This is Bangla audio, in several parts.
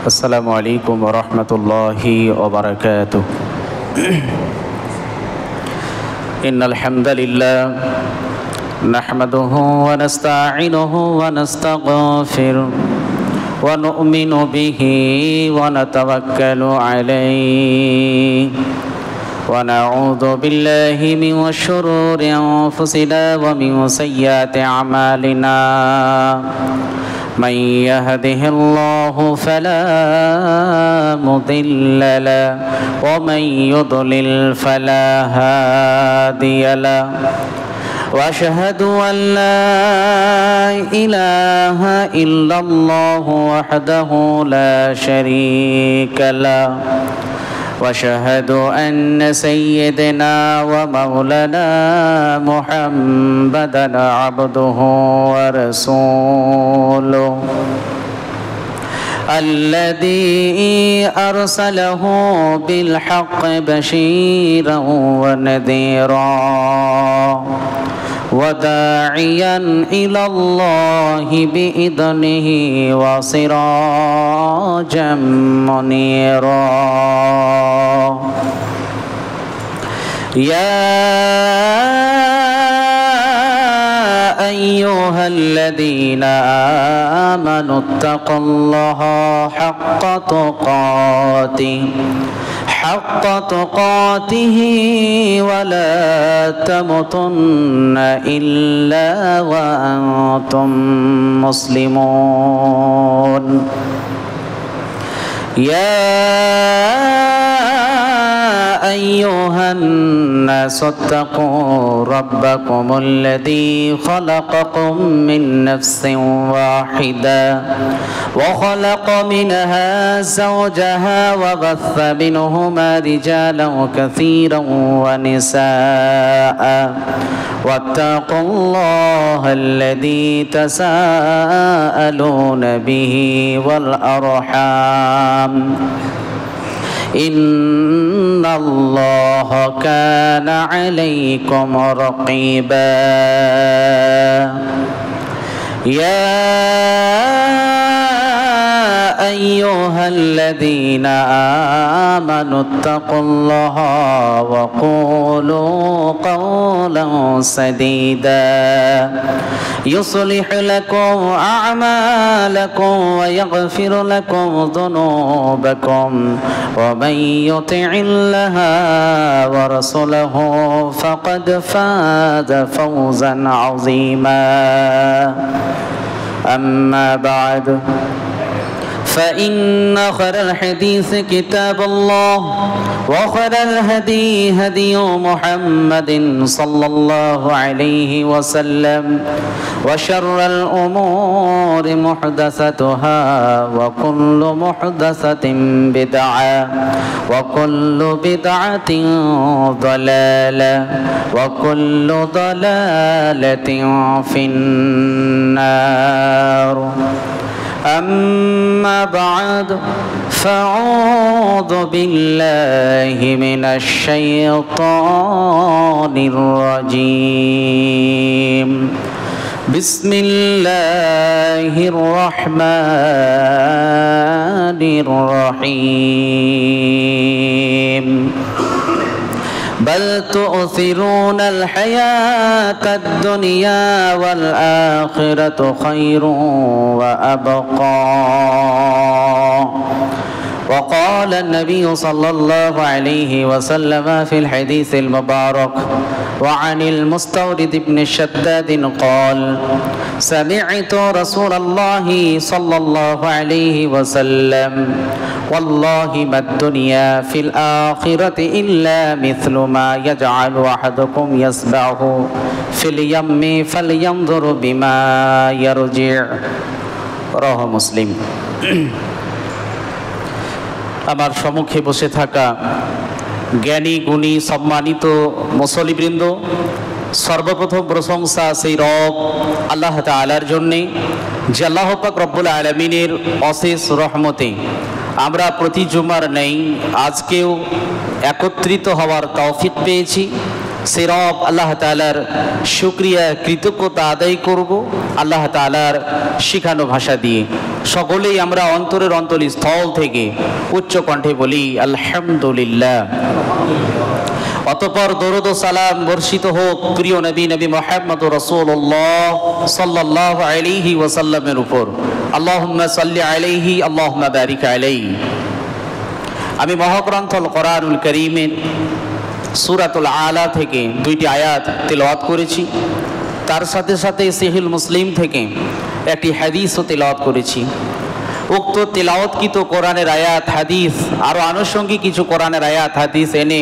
আসসালামু আলাইকুম ওয়া রাহমাতুল্লাহি ওয়া বারাকাতুহু। ইন্নাল হামদালিল্লাহ নাহমাদুহু ওয়া নাস্তাঈনুহু ওয়া নাস্তাগফিরুহু ওয়া নু'মিনু বিহি ওয়া নাতাওয়াক্কালু আলাইহি ওয়া নাউযু বিল্লাহি মিন শুরুরি আনফুসিনা ওয়া মিন সাইয়্যাতি আমালিনা। من يهده الله فلا مضل له ومن يضلل فلا هادي له واشهد ان لا اله الا الله وحده لا شريك له واشهد ان سيدنا ومولانا محمدا عبده ورسوله الذي ارسله بالحق بشيرا ونذيرا وداعيا الى الله باذنه وسراجا منيرا يا أيها الذين آمنوا اتقوا الله حق تقاته ولا تموتن إلا وأنتم مسلمون يا أيها الناس اتقوا ربكم الذي خلقكم من نفس واحدة وخلق منها زوجها وبث منهما رجالا كثيرا ونساء واتقوا الله الذي تساءلون به والأرحام إن الله كان عليكم رقيبا يا أيها الذين آمنوا اتقوا الله وقولوا قولا سديدا يصلح لكم أعمالكم ويغفر لكم ذنوبكم ومن يطع الله ورسوله فقد فاز فوزا عظيما أما بعد فإن خير الحديث كتاب الله وخير الهدي هدي محمد صلى الله عليه وسلم وشر الأمور محدثاتها وكل محدثة بدعة وكل بدعة ضلالة وكل ضلالة في النار أما بعد فأعوذ بالله من الشيطان الرجيم بسم الله الرحمن الرحيم بل تؤثرون الحياة الدنيا والآخرة خير وأبقى وقال النبي صلى الله عليه وسلم في الحديث المبارك وعن المستورد بن شداد قال سمعت رسول الله صلى الله عليه وسلم والله ما الدنيا في الآخرة إلا مثل ما يجعل أحدكم يسبعه في اليم فلينظر بما يرجع رواه مسلم আমার সম্মুখে বসে থাকা জ্ঞানী গুণী সম্মানিত মুসল্লিবৃন্দ, সর্বপ্রথম প্রশংসা সেই রব আল্লাহ তাআলার জন্যে যে আল্লাহ পাক রব্বুল আলামিনের অশেষ রহমতে আমরা প্রতি জুমার নেই আজকেও একত্রিত হওয়ার তৌফিক পেয়েছি। সেই রব আল্লাহ তাআলার শুকরিয়া কৃতজ্ঞতা আদায় করব আল্লাহ তাআলার শিখানো ভাষা দিয়ে। সকলেই আমরা অন্তরের অন্তঃস্থল থেকে উচ্চ কণ্ঠে বলি আলহামদুলিল্লাহ। অতঃপর দরুদ ও সালাম বর্ষিত হোক প্রিয় নবী মুহাম্মদ রাসূলুল্লাহ সাল্লাল্লাহু আলাইহি ওয়াসাল্লামের উপর। আল্লাহুম্মা সাল্লি আলাইহি আল্লাহুম্মা বারিক আলাইহি। আমি মহাগ্রন্থ আল কোরআনুল কারীমের সূরাতুল আলা থেকে 2টি আয়াত তেলাওয়াত করেছি। তার সাথে সাথে সহিহ মুসলিম থেকে একটি হাদিসও তেলাওয়াত করেছি। উক্ত তেলাওয়াতকৃত কোরআনের আয়াত হাদিস আরও আনুষঙ্গিক কিছু কোরআনের আয়াত হাদিস এনে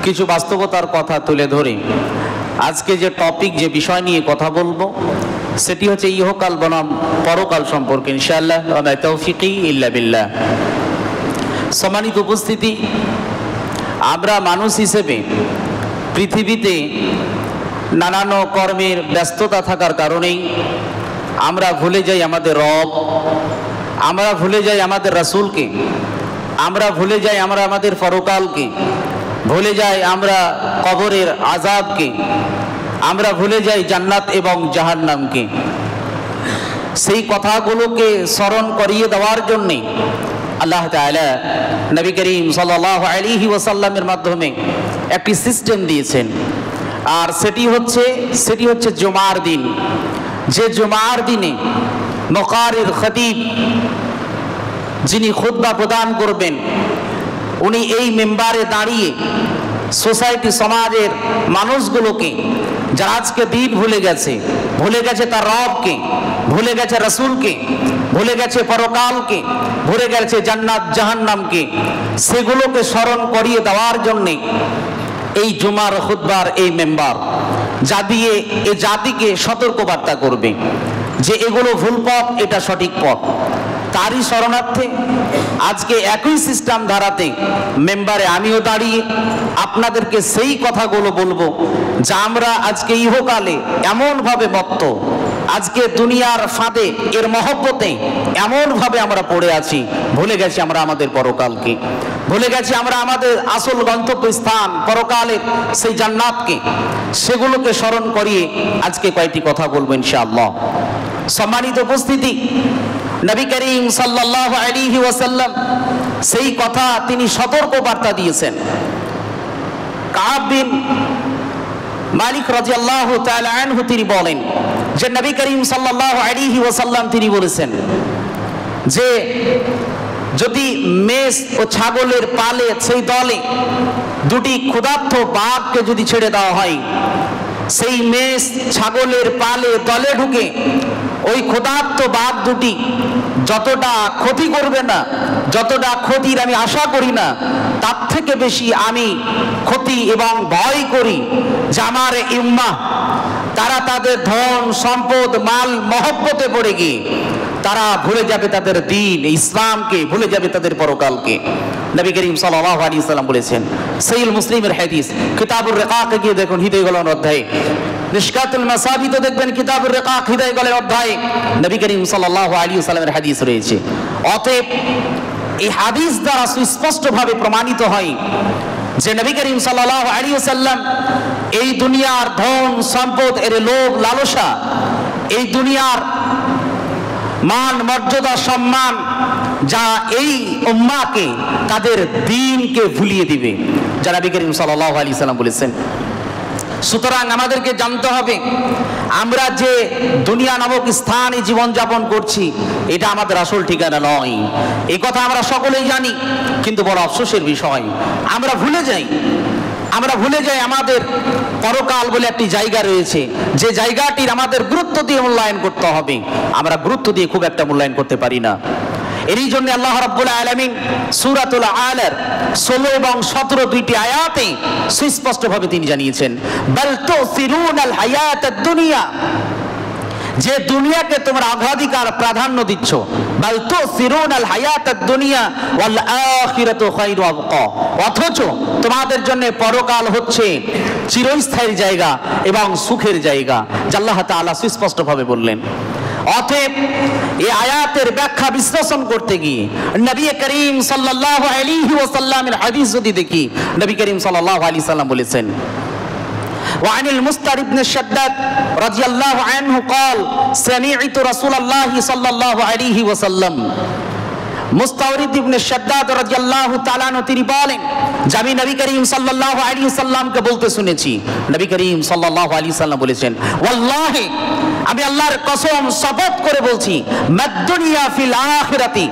কিছু বাস্তবতার কথা তুলে ধরে আজকে যে টপিক, যে বিষয় নিয়ে কথা বলবো সেটি হচ্ছে ইহকাল বনাম পরকাল সম্পর্কে ইনশাআল্লাহ। ওয়া মা তাওফীকি ইল্লা বিল্লাহ। সম্মানিত উপস্থিতি, আমরা মানুষ হিসেবে পৃথিবীতে নানান কর্মের ব্যস্ততা থাকার কারণেই আমরা ভুলে যাই আমাদের রব, আমরা ভুলে যাই আমাদের রাসূলকে, আমরা ভুলে যাই আমরা আমাদের পরকালকে, ভুলে যাই আমরা কবরের আযাবকে, আমরা ভুলে যাই জান্নাত এবং জাহান্নামকে। সেই কথাগুলোকে স্মরণ করিয়ে দেওয়ার জন্যে আল্লাহ তাআলা নবী করিম সাল্লাল্লাহু আলাইহি ওয়াসাল্লামের মাধ্যমে একটি সিস্টেম দিয়েছেন। আর সেটি হচ্ছে জুমার দিন। যে জুমার দিনে মুকারির খতিব যিনি খুতবা প্রদান করবেন, উনি এই মেম্বারে দাঁড়িয়ে সোসাইটি, সমাজের মানুষগুলোকে যারা আজকে দিন ভুলে গেছে তার রবকে, ভুলে গেছে রাসূলকে, ভুলে গেছে পরকালকে, ভুলে গেছে জান্নাত জাহান্নামকে, সেগুলোকে স্মরণ করিয়ে দেওয়ার জন্যে এই জুমার খুতবার এই মেম্বার যা দিয়ে এ জাতিকে সতর্কবার্তা করবে যে এগুলো ভুল পথ, এটা সঠিক পথ। তারই শরণার্থে আজকে একই সিস্টেম ধারাতে মেম্বারে আমিও দাঁড়িয়ে আপনাদেরকে সেই কথাগুলো বলবো যা আমরা আজকে ইহকালে এমনভাবে মত্ত, আজকে দুনিয়ার ফাঁদে এর মহব্বতে এমনভাবে আমরা পড়ে আছি, ভুলে গেছি আমরা আমাদের পরকালকে, ভুলে গেছি আমরা আমাদের আসল গন্তব্যস্থান পরকালের সেই জান্নাতকে। সেগুলোকে স্মরণ করিয়ে আজকে কয়েকটি কথা বলবো ইনশাআল্লাহ। সম্মানিত উপস্থিতি, নবী করিম সাল্লাল্লাহু আলাইহি ওয়াসাল্লাম সেই কথা তিনি সতর্ক বার্তা দিয়েছেন। কাব বিন মালিক রাদিয়াল্লাহু তাআলা আনহু তিনি বলেন যে নবী করিম সাল্লাল্লাহু আলাইহি ওয়াসাল্লাম তিনি বলেছেন যে যদি মেষ ও ছাগলের পালে সেই দলে দুটি ক্ষুধার্ত বাঘকে যদি ছেড়ে দেওয়া হয়, সেই মেষ ছাগলের পালে দলে ঢুকে ওই ক্ষুধার্ত বাঘ দুটি যতটা ক্ষতি করবে না, যতটা ক্ষতির আমি আশা করি না, তার থেকে বেশি আমি ক্ষতি এবং ভয় করি যে আমার উম্মাহ তারা তাদের ধন সম্পদ মাল মহব্বতে পড়ে গিয়ে তারা ভুলে যাবে তাদের দ্বীন ইসলামকে, ভুলে যাবে তাদের পরকালকে। নবী করিম সাল্লাল্লাহু আলাইহি ওয়াসাল্লাম বলেছেন, সহিহ মুসলিমের হাদিস, কিতাবুর রিকাকে গিয়ে দেখুন হৃদয় গলন অধ্যায়ে, মিশকাতুল মাসাবি তো দেখবেন কিতাবুর রিকাক হৃদয় গলন অধ্যায়ে নবী করিম সাল্লাল্লাহু আলাইহি ওয়াসাল্লামের হাদিস রয়েছে। অতএব এই হাদিস দ্বারা সুস্পষ্টভাবে প্রমাণিত হয় যে নবী করিম সাল্লাল্লাহু আলাইহি ওয়াসাল্লাম এই দুনিয়ার ধন সম্পদ এর লোভ লালসা, এই দুনিয়ার মান মর্যাদা সম্মান যা এই উম্মাহকে তাদের দ্বীনকে ভুলিয়ে দিবে, যা নবী করিম সাল্লাল্লাহু আলাইহি ওয়াসাল্লাম বলেছেন। সুতরাং আমাদেরকে জানতে হবে আমরা যে দুনিয়া নামক স্থানে জীবনযাপন করছি এটা আমাদের আসল ঠিকানা নয়। এই কথা আমরা সকলেই জানি, কিন্তু বড় আফসোসের বিষয় আমরা ভুলে যাই আমাদের পরকাল বলে একটি জায়গা রয়েছে, যে জায়গাটির আমাদের গুরুত্ব দিয়ে মূল্যায়ন করতে হবে। আমরা গুরুত্ব দিয়ে খুব একটা মূল্যায়ন করতে পারি না। এরই জন্য আল্লাহ রাব্বুল আলামিন সূরাতুল আলার 16 এবং 17 দুইটি আয়াতে সুস্পষ্টভাবে তিনি জানিয়েছেন, বাল তুসিরুনাল হায়াতাদ দুনিয়া, যে দুনিয়াকে তোমরা অগ্রাধিকার প্রাধান্য দিচ্ছ, বাল তুসিরুনাল হায়াতাদ দুনিয়া ওয়াল আখিরাতু খায়রু আবকা, অথচ তোমাদের জন্য পরকাল হচ্ছে চিরস্থায়ী জায়গা এবং সুখের জায়গা, যা আল্লাহ তাআলা সুস্পষ্টভাবে বললেন। অতএব এই আয়াতের ব্যাখ্যা বিশ্লেষণ করতে গিয়ে নবী করিম সাল্লাল্লাহু আলাইহি ওয়াসাল্লামের হাদিস যদি দেখি, নবী করিম সাল্লাল্লাহু আলাইহি ওয়াসাল্লাম বলেছেন وعن المستر بن الشداد رضي الله عنه قال سمعت رسول الله صلى الله عليه وسلم মুস্তাওরিদ ইবনে শাদ্দাদ রাদিয়াল্লাহু তাআলা আনহু তিনি বলেন যে আমি নবী করিম সাল্লাল্লাহু আলাইহি সাল্লামকে বলতে শুনেছি। নবী করিম সাল্লাল্লাহু আলাইহি সাল্লাম বলেছেন, ওয়াল্লাহি আমি আল্লাহর কসম শপথ করে বলছি, মাদ-দুনিয়া ফিল আখিরাতি,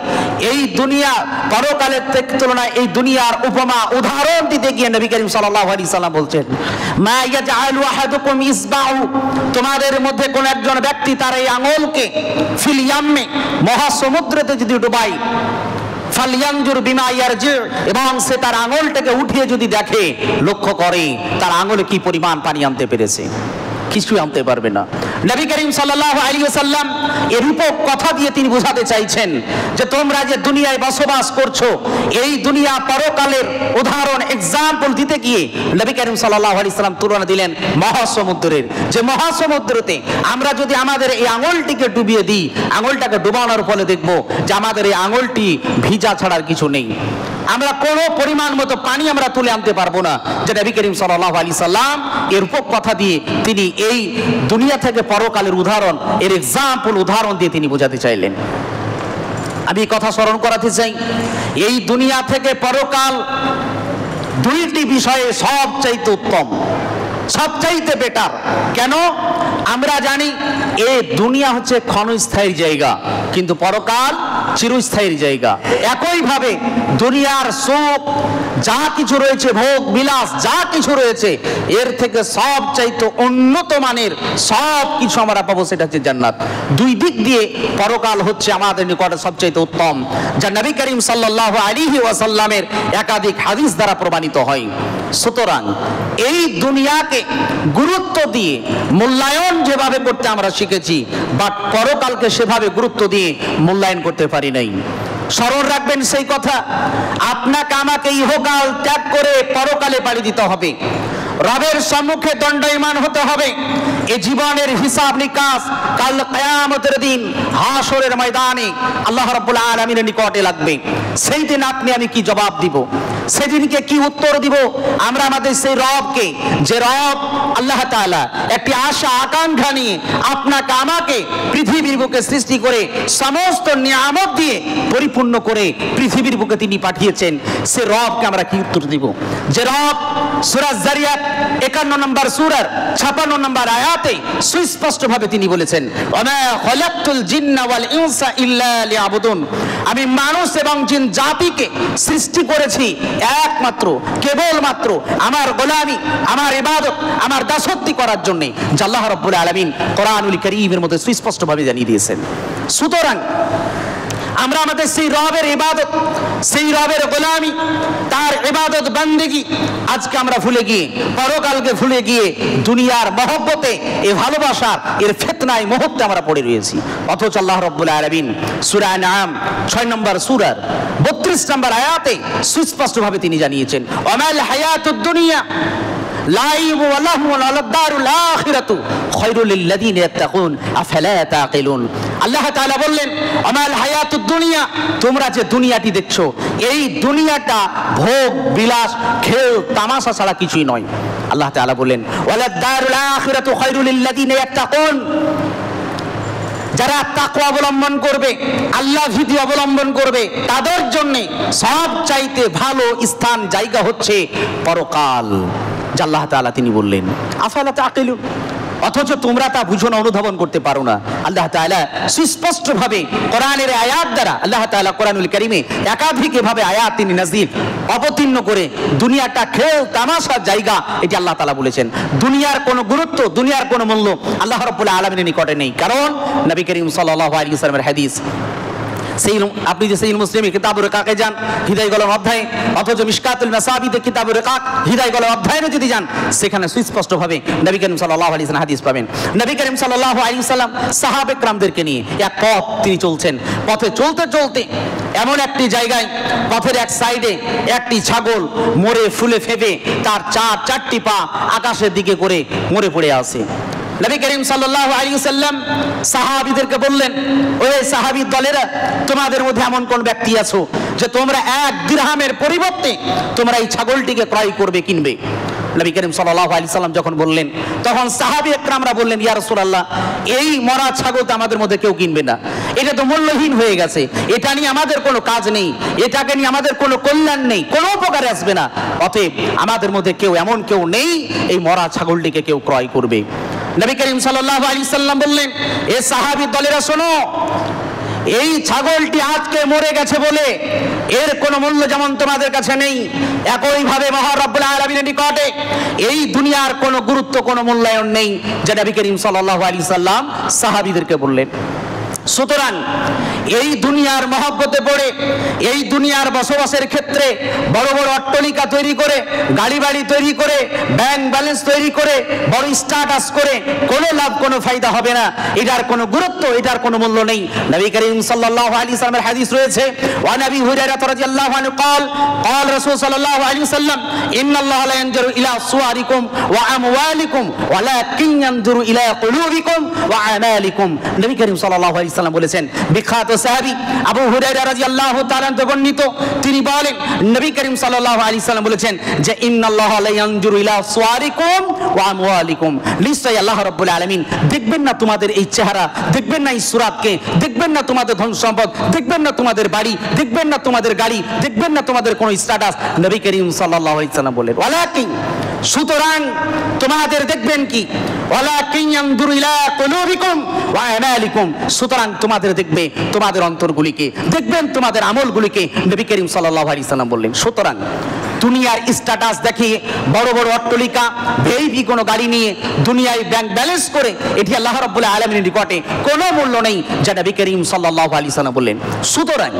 এই দুনিয়া পরকালের তুলনায় এই দুনিয়ার উপমা উদাহরণ দিতে গিয়ে নবী করিম সাল্লাল্লাহু আলাইহি সাল্লাম বলছেন, মা ইয়াজআলু আহাদুকুম ইসবাউ, তোমাদের মধ্যে কোন একজন ব্যক্তি তার এই আঙ্গুলকে ফিল ইয়াম্মে, মহাসমুদ্রেতে যদি ডুবায়, ফালিয়ানজুর বিমা ইয়ারজি, এবং সে তার আঙুলটাকে উঠিয়ে যদি দেখে, লক্ষ্য করে তার আঙুলে কি পরিমাণ পানি আনতে পেরেছে, কিছুই আনতে পারবে না। নবী করিম সাল্লাল্লাহু আলাইহি ওয়াসাল্লাম এর রূপক কথা দিয়ে তিনি বোঝাতে চাইছেন যে তোমরা যে দুনিয়ায় বসবাস করছো, এই দুনিয়া পরকালের উদাহরণ এক্সাম্পল দিতে গিয়ে নবী করিম সাল্লাল্লাহু আলাইহি ওয়াসাল্লাম তুলনা দিলেন মহাসমুদ্রের, যে মহাসমুদ্রতে আমরা যদি আমাদের এই আঙুলটিকে ডুবিয়ে দিই, আঙুলটাকে ডুবানোর ফলে দেখব যে আমাদের এই আঙুলটি ভিজা ছাড়ার কিছু নেই, আমরা কোনো পরিমাণ মতো পানি আমরা তুলে আনতে পারবো না। যে নবী করিম সাল্লাল্লাহু আলাইহি সাল্লাম এর রূপক কথা দিয়ে তিনি এই দুনিয়া থেকে পরকালের উদাহরণ, এর এক্সাম্পল উদাহরণ দিয়ে তিনি বোঝাতে চাইলেন। আমি কথা স্মরণ করাতে চাই, এই দুনিয়া থেকে পরকাল দুইটি বিষয়ে সবচাইতে উত্তম, সবচাইতে বেটার। কেন? আমরা জানি এই দুনিয়া হচ্ছে ক্ষণস্থায়ী জায়গা, কিন্তু পরকাল চিরস্থায়ী জায়গা। একইভাবে দুনিয়ার সুখ যা কিছু রয়েছে, ভোগ বিলাস যা কিছু রয়েছে, এর থেকে সবচাইতে উন্নত মানের সব কিছু আমরা পাবো, সেটা হচ্ছে জান্নাত। দুই দিক দিয়ে পরকাল হচ্ছে আমাদের নিকটে সবচাইতে উত্তম, যা নবী করিম সাল্লাল্লাহু আলাইহি ওয়াসাল্লামের একাধিক হাদিস দ্বারা প্রমাণিত হয়। সুতরাং এই দুনিয়াকে গুরুত্ব দিয়ে মূল্যায়ন যেভাবে করতে আমরা শিখেছি, বাট পরকালকে সেভাবে গুরুত্ব দিয়ে মূল্যায়ন করতে পারি নাই। স্মরণ রাখবেন সেই কথা, আপনাকে আমাকে ইহকাল ত্যাগ করে পরকালে পাড়ি দিতে হবে, রবের সম্মুখে দণ্ডায়মান হতে হবে। এই জীবনের হিসাব নিকাশ কাল কিয়ামতের দিন হাসরের ময়দানে আল্লাহ রাব্বুল আলামিনের নিকটে লাগবে। সেই দিন আপনি আমি কি জবাব দিব, সেদিনকে কি উত্তর দিব? আমরা আমাদের সেই রবকে, যে রব আল্লাহ তাআলা একটি আশা আকাঙ্ক্ষা নিয়ে আপনাকে আমাকে পৃথিবীর বুকে সৃষ্টি করে সমস্ত নিয়ামত দিয়ে পরিপূর্ণ করে পৃথিবীর বুকে তিনি পাঠিয়েছেন, সে রবকে আমরা কি উত্তর দিব? যে রব সূরা যারিয়াত 51 নম্বর সূরার 56 নম্বর আয়াতে সুস্পষ্ট ভাবে তিনি বলেছেন, ওয়া খালাকতুল জিন্না ওয়াল ইনসা ইল্লা লিয়াবুদুন, আমি মানুষ এবং জিন জাতিকে সৃষ্টি করেছি একমাত্র কেবলমাত্র আমার গোলামি, আমার ইবাদত, আমার দাসত্ব করার জন্য, যা আল্লাহ রাব্বুল আলামিন কোরআনুল কারীমের মধ্যে সুস্পষ্ট ভাবে জানিয়ে দিয়েছেন। সুতরাং আমরা আমাদের সেই রবের ইবাদত, সেই রবের গোলামি, তার ইবাদত বান্দেগি আজকে আমরা ভুলে গিয়ে, পরকালকে ভুলে গিয়ে দুনিয়ার মহব্বতে, এ ভালোবাসার, এর ফিতনায় মুহূর্তে আমরা পড়ে রয়েছি। অথচ আল্লাহ রাব্বুল আলামিন সূরা আনআম 6 নম্বর সূরার 32 নম্বর আয়াতে সুস্পষ্ট ভাবে তিনি জানিয়েছেন, ওয়ামাল হায়াতুদ দুনিয়া লাইবু ওয়া লাহু ওয়া লাদ-দারুল আখিরাতু খায়রুল লিল্লাযিনা ইয়াত্তাকুন আফালা তাকিলুন। আল্লাহ তাআলা বললেন, আমাল হায়াতুদ দুনিয়া, তোমরা যে দুনিয়াটি দেখছো, এই দুনিয়াটা ভোগ বিলাস, খেল তামাশা ছাড়া কিছুই নয়। আল্লাহ তাআলা বললেন, ওয়া লাদ-দারুল আখিরাতু খায়রুল লিল্লাযিনা ইয়াত্তাকুন, যারা তাকওয়া অবলম্বন করবে, আল্লাহ ভীতি অবলম্বন করবে, তাদের জন্য সব চাইতে ভালো স্থান, জায়গা হচ্ছে পরকাল। আল্লাহ তাআলা তিনি বললেন, আফালা তাকিলুন, অথচ তোমরা তা বুঝো না, অনুধাবন করতে পারো না। আল্লাহ তাআলা সুস্পষ্ট ভাবে কোরআনের আয়াত দ্বারা, আল্লাহ তাআলা কোরআনুল কারীমে একাধিক ভাবে আয়াত তিনি নাযিল অবতীর্ণ করে দুনিয়াটা খেল তামাশার জায়গা, এটি আল্লাহ তাআলা বলেছেন। দুনিয়ার কোনো গুরুত্ব, দুনিয়ার কোনো মূল্য আল্লাহ রাব্বুল আলামিনের নিকটে নেই। কারণ নবী করিম সাল্লাল্লাহু আলাইহি ওয়াসাল্লামের হাদিস, সেই আপনি যে সহিহ মুসলিমের কিতাবুর রিকাকে যান, হৃদয় গলম অধ্যায়, অথচ মিশকাতুল মাসাবিতে কিতাবুর রিকাক হৃদয় গলম অধ্যায়ে যদি যান, সেখানে সুস্পষ্ট ভাবে নবী করিম সাল্লাল্লাহু আলাইহি ওয়াসাল্লাম হাদিস পাবেন। নবী করিম সাল্লাল্লাহু আলাইহি ওয়াসাল্লাম সাহাবে কেরামদেরকে নিয়ে এক পথ তিনি চলছেন, পথে চলতে চলতে এমন একটি জায়গায়, পথের এক সাইডে একটি ছাগল মরে ফুলে ফেপে তার চারটি পা আকাশের দিকে করে মরে পড়ে আছে। নবী করিম সাল্লাল্লাহু আলাইহি ওয়াসাল্লাম সাহাবীদেরকে বললেন, ওই সাহাবী দলেরা, তোমাদের মধ্যে এমন কোন ব্যক্তি আছো যে তোমরা 1 দিরহামের পরিবর্তে তোমরা এই ছাগলটিকে ক্রয় করবে, কিনবে? নবী করিম সাল্লাল্লাহু আলাইহি সাল্লাম যখন বললেন, তখন সাহাবী একরামরা বললেন, ইয়া রাসূলুল্লাহ, এই মরা ছাগল তো আমাদের মধ্যে কেউ কিনবে না, এটা তো মূল্যহীন হয়ে গেছে, এটা নিয়ে আমাদের কোনো কাজ নেই, এটাকে নিয়ে আমাদের কোনো কল্যাণ নেই, কোনো উপকারে আসবে না, অতএব আমাদের মধ্যে কেউ এমন কেউ নেই এই মরা ছাগলটিকে কেউ ক্রয় করবে। নবী করিম সাল্লাল্লাহু আলাইহি সাল্লাম বললেন, এ সাহাবী দলেরা শোনো, এই ছাগলটি আজকে মরে গেছে বলে এর কোনো মূল্য যেমন তোমাদের কাছে নেই, একইভাবে মহান রব্বুল আলামিনের নিকটে এই দুনিয়ার কোনো গুরুত্ব, কোনো মূল্যায়ন নেই, যা নবী করিম সাল্লাল্লাহু আলাইহি সাল্লাম সাহাবীদেরকে বললেন। সুতরাং এই দুনিয়ার মহব্বতে পড়ে, এই দুনিয়ার বসবাসের ক্ষেত্রে বড় বড় অট্টালিকা তৈরি করে, গাড়ি বাড়ি তৈরি করে, ব্যাংক ব্যালেন্স তৈরি করে, বড় স্ট্যাটাস করে কোনো লাভ, কোনো ফায়দা হবে না, এটার কোনো গুরুত্ব, এটার কোনো মূল্য নেই। নবী করিম সাল্লাল্লাহু আলাইহি সাল্লামের হাদিস রয়েছে, ওয়া নবী হুরায়রা রাদিয়াল্লাহু আনহু قال قال রাসূল সাল্লাল্লাহু আলাইহি ওয়াসাল্লাম, ইন্নাল্লাহা লা ইয়ানজুরু ইলা সুওয়ারিকুম ওয়া আমওয়ালিকুম ওয়ালাকিন ইয়ানজুরু ইলা কুলুবিকুম ওয়া আমালিকুম। নবী করিম সাল্লাল্লাহু আলাইহি সাল্লাম বলেছেন, বিখ্যাত সাহাবী আবু হুরায়রা রাদিয়াল্লাহু তাআলা থেকে বর্ণিত, তিনি বলেন, নবী করিম সাল্লাল্লাহু আলাইহি সাল্লাম বলেছেন যে, ইন্নাল্লাহা লা ইয়ানজুরু ইলা সুওয়ারিকুম ওয়া আমওয়ালিকুম, নিশ্চয়ই আল্লাহ রাব্বুল আলামিন দেখবেন না তোমাদের এই চেহারা, দেখবেন না এই সূরাতকে, দেখবেন না তোমাদের ধন সম্পদ, দেখবেন না তোমাদের বাড়ি, দেখবেন না তোমাদের গাড়ি, দেখবেন না তোমাদের কোনো স্ট্যাটাস। নবী করিম সাল্লাল্লাহু আলাইহি সাল্লাম বলেন, ওয়ালাকিন, সুতরাং তোমাদের দেখবেন কি, ওয়ালাকিন ইয়ানজুরু ইলা কুলুবিকুম ওয়া আমালিকুম, সুতরাং তোমাদের দেখবে তোমাদের অন্তরগুলিকে, দেখবেন তোমাদের আমলগুলিকে। নবী করিম সাল্লাল্লাহু আলাইহি সাল্লাম বললেন, সুতরাং দুনিয়ার স্ট্যাটাস দেখিয়ে, বড় বড় অট্টালিকা, ভিআইপি কোনো গাড়ি নিয়ে, দুনিয়ায় ব্যাংক ব্যালেন্স করে, এটি আল্লাহ রাব্বুল আলামিনের নিকটে কোনো মূল্য নেই, যা নবী করিম সাল্লাল্লাহু আলাইহি সাল্লাম বললেন। সুতরাং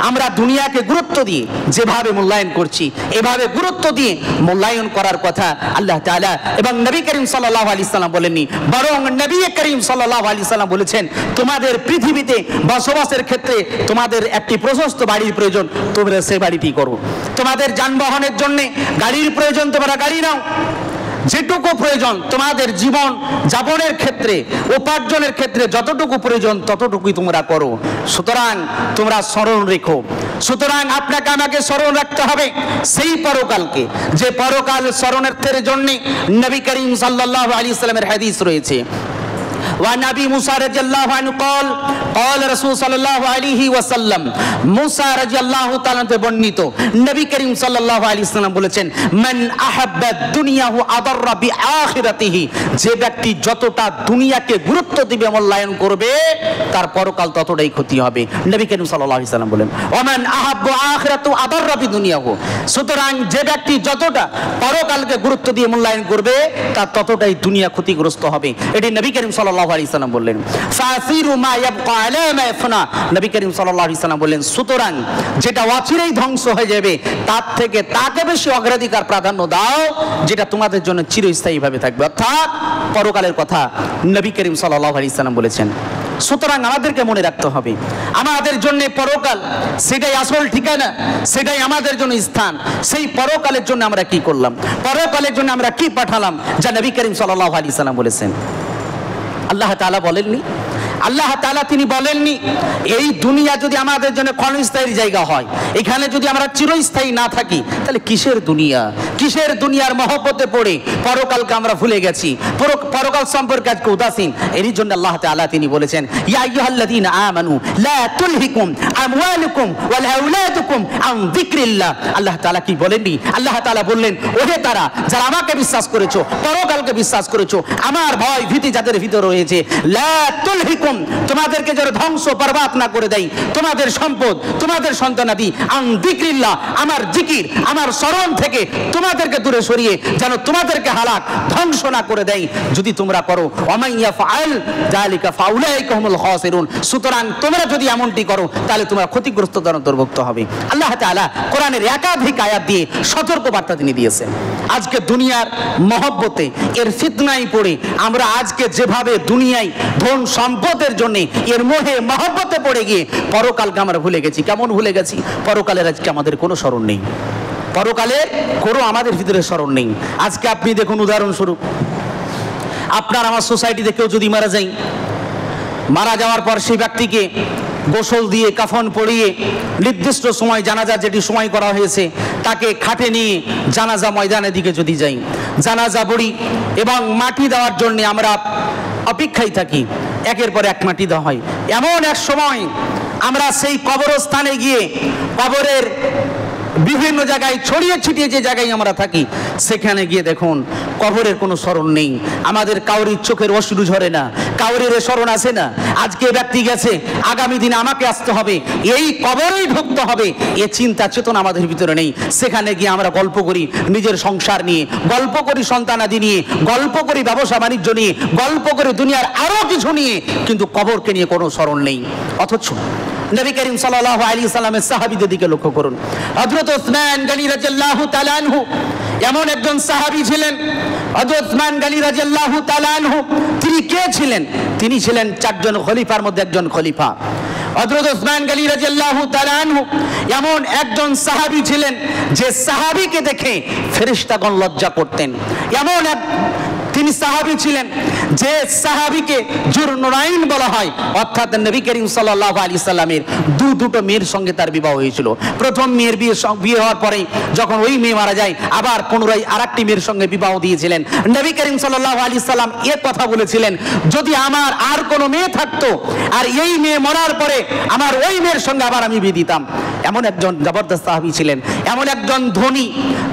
আমরা দুনিয়াকে গুরুত্ব দিয়ে যেভাবে মূল্যায়ন করছি, এভাবে গুরুত্ব দিয়ে মূল্যায়ন করার কথা আল্লাহ তাআলা এবং নবী করিম সাল্লাল্লাহু আলাইহি সাল্লাম বলেননি, বরং নবী করিম সাল্লাল্লাহু আলাইহি সাল্লাম বলেছেন, তোমাদের পৃথিবীতে বসবাসের ক্ষেত্রে তোমাদের একটি প্রশস্ত বাড়ির প্রয়োজন, তোমরা সেই বাড়িটি করো। তোমাদের যানবাহনের জন্য গাড়ির প্রয়োজন, তোমরা গাড়ি নাও। যেটুকু প্রয়োজন তোমাদের জীবন যাপনের ক্ষেত্রে, উপার্জনের ক্ষেত্রে যতটুকু প্রয়োজন ততটুকুই তোমরা করো। সুতরাং তোমরা স্মরণ রেখো, সুতরাং আপনাকে আমাকে স্মরণ রাখতে হবে সেই পরকালকে, যে পরকাল স্মরণার্থের জন্য নবী করিম সাল্লাল্লাহু আলাইহি সাল্লামের হাদিস রয়েছে। وعن أبي موسى رضي الله عنه قال قال رسول صلى الله عليه وسلم, মুসা রাদিয়াল্লাহু তাআলা থেকে বর্ণিত, নবী করিম সাল্লাল্লাহু আলাইহি ওয়াসাল্লাম বলেছেন, মান আহাব্বা দুনিয়াহু আদাররা বিআখিরাতিহি, যে ব্যক্তি যতটা দুনিয়াকে গুরুত্ব দিবে, মূল্যায়ন করবে, তার পরকাল ততটাই ক্ষতি হবে। নবী করিম সাল্লাল্লাহু আলাইহি ওয়াসাল্লাম বলেন, ওমান আহাব্বু আখিরাতু আদাররা বিদুনিয়াহু, সুতরাং যে ব্যক্তি যতটা পরকালকে গুরুত্ব দিয়ে মূল্যায়ন করবে, তার ততটাই দুনিয়া ক্ষতিগ্রস্ত হবে। এটি নবী করিম সাল্লাল্লাহু আলাইহি ওয়াসাল্লাম বললেন। ফাসিরু মা ইয়াবকা আলা মা ইয়াফনা, নবী করিম সাল্লাল্লাহু আলাইহি ওয়াসাল্লাম বললেন, সুতরাং যেটা অচিরেই ধ্বংস হয়ে যাবে তার থেকে তাকে বেশি অগ্রাধিকার প্রাধান্য দাও, যেটা তোমাদের জন্য চিরস্থায়ীভাবে থাকবে, অর্থাৎ পরকালের কথা নবী করিম সাল্লাল্লাহু আলাইহি ওয়াসাল্লাম বলেছেন। সুতরাং আমাদেরকে মনে রাখতে হবে, আমাদের জন্য পরকাল সেটাই আসল ঠিকানা, সেটাই আমাদের জন্য স্থান। সেই পরকালের জন্য আমরা কি করলাম, পরকালের জন্য আমরা কি পাঠালাম, যা নবী করিম সাল্লাল্লাহু আলাইহি ওয়াসাল্লাম বলেছেন। আল্লাহ তাআলা বলেননি, আল্লাহ তাআলা তিনি বলেননি, এই দুনিয়া যদি আমাদের জন্য ক্ষণস্থায়ী জায়গা হয়, এখানে যদি আমরা চিরস্থায়ী না থাকি, তাহলে কিসের দুনিয়া, কিসের দুনিয়ার মহব্বতে পড়ে পরকালকে আমরা ভুলে গেছি, পরকাল সম্পর্কে আজকে উদাসীন। এরই জন্য আল্লাহ তাআলা তিনি বলেছেন, ইয়া আইয়ুহাল্লাযীনা আমানু লা তুলহিকুম আমওয়ালুকুম ওয়ালা আওলাদুকুম আন যিকরিল্লাহ। আল্লাহ তাআলা কি বলেননি, আল্লাহ তাআলা বললেন, ওহে তারা যারা আমাকে বিশ্বাস করেছো, পরকালকে বিশ্বাস করেছো, আমার ভয় ভীতি যাদের ভিতরে রয়েছে, লা তুলহিকুম, তোমাদেরকে যেন ধ্বংস বরবাদ না করে দেয়, তোমাদের সম্পদ, তোমাদের সন্তানাদি, আন যিকরিল্লাহ, আমার জিকির, আমার স্মরণ থেকে তোমাদেরকে দূরে সরিয়ে যেন তোমাদেরকে হালাক ধ্বংস না করে দেয়, যদি তোমরা করো। ওয়ামান ইয়াফআল যালিকা ফাউলাইকা হুমুল খাসিরুন, সুতরাং তোমরা যদি এমনটি করো তাহলে তোমরা ক্ষতিগ্রস্তদের অন্তর্ভুক্ত হবে। আল্লাহ তাআলা কোরআনের একাধিক আয়াত দিয়ে সতর্ক বার্তা তিনি দিয়েছেন। আজকে দুনিয়ার মহব্বতে, এর ফিতনায় পড়ে আমরা আজকে যেভাবে দুনিয়ায় ধন সম্পদের জন্য এর মোহে মহব্বতে পড়ে গিয়ে পরকালকে আমরা ভুলে গেছি। কেমন ভুলে গেছি, পরকালের আজকে আমাদের কোনো স্মরণ নেই, পরকালে কোনো আমাদের ভিতরে স্মরণ নেই। আজকে আপনি দেখুন, উদাহরণস্বরূপ আপনার আমার সোসাইটিতে কেউ যদি মারা যায়, মারা যাওয়ার পর সেই ব্যক্তিকে গোসল দিয়ে কাফন পরিয়ে নির্দিষ্ট সময় জানাজার যেটি সময় করা হয়েছে তাকে খাটে নিয়ে জানাজা ময়দানের দিকে যদি যাই, জানাজা পড়ি এবং মাটি দেওয়ার জন্য আমরা অপেক্ষায় থাকি, একের পর এক মাটি দেওয়া হয়। এমন এক সময় আমরা সেই কবরস্থানে গিয়ে কবরের বিভিন্ন জায়গায় ছড়িয়ে ছিটিয়ে যে জায়গায় আমরা থাকি সেখানে গিয়ে দেখুন কবরের কোনো স্মরণ নেই, আমাদের কাউরির চোখের অশ্রু ঝরে না, কাউরির স্মরণ আসে না আজকে ব্যক্তি গেছে, আগামী দিনে আমাকে আসতে হবে, এই কবরেই ঢুকতে হবে, এ চিন্তা চেতনা আমাদের ভিতরে নেই। সেখানে গিয়ে আমরা গল্প করি নিজের সংসার নিয়ে, গল্প করি সন্তানাদি নিয়ে, গল্প করি ব্যবসা বাণিজ্য নিয়ে, গল্প করি দুনিয়ার আরো কিছু নিয়ে, কিন্তু কবরকে নিয়ে কোনো স্মরণ নেই। অথচ নবী করিম সাল্লাল্লাহু আলাইহি সাল্লামের সাহাবীদের দিকে লক্ষ্য করুন। হযরত উসমান গনি রাদিয়াল্লাহু তাআলা আনহু এমন একজন সাহাবী ছিলেন। হযরত উসমান গনি রাদিয়াল্লাহু তাআলা আনহু তিনি কে ছিলেন? তিনি ছিলেন চারজন খলিফার মধ্যে একজন খলিফা। হযরত উসমান গনি রাদিয়াল্লাহু তাআলা আনহু এমন একজন সাহাবী ছিলেন যে সাহাবীকে দেখে ফেরেশতাগণ লজ্জা করতেন। এমন এক তিনি সাহাবী ছিলেন যে সাহাবীকে জুরনুরাইন বলা হয়, অর্থাৎ নবী করিম সাল্লাল্লাহু আলাইহি সাল্লামের দুটো মেয়ের সঙ্গে তার বিবাহ হয়েছিল। প্রথম মেয়ের বিয়ে হওয়ার পরে যখন ওই মেয়ে মারা যায় আবার পুনরায় আরেকটি মেয়ের সঙ্গে বিবাহ দিয়েছিলেন। নবী করিম সাল্লাল্লাহু আলাইহি সাল্লাম এ কথা বলেছিলেন, যদি আমার আর কোনো মেয়ে থাকতো আর এই মেয়ে মরার পরে আমার ওই মেয়ের সঙ্গে আবার আমি বিয়ে দিতাম। এমন একজন জবরদস্ত সাহাবী ছিলেন, এমন একজন ধনী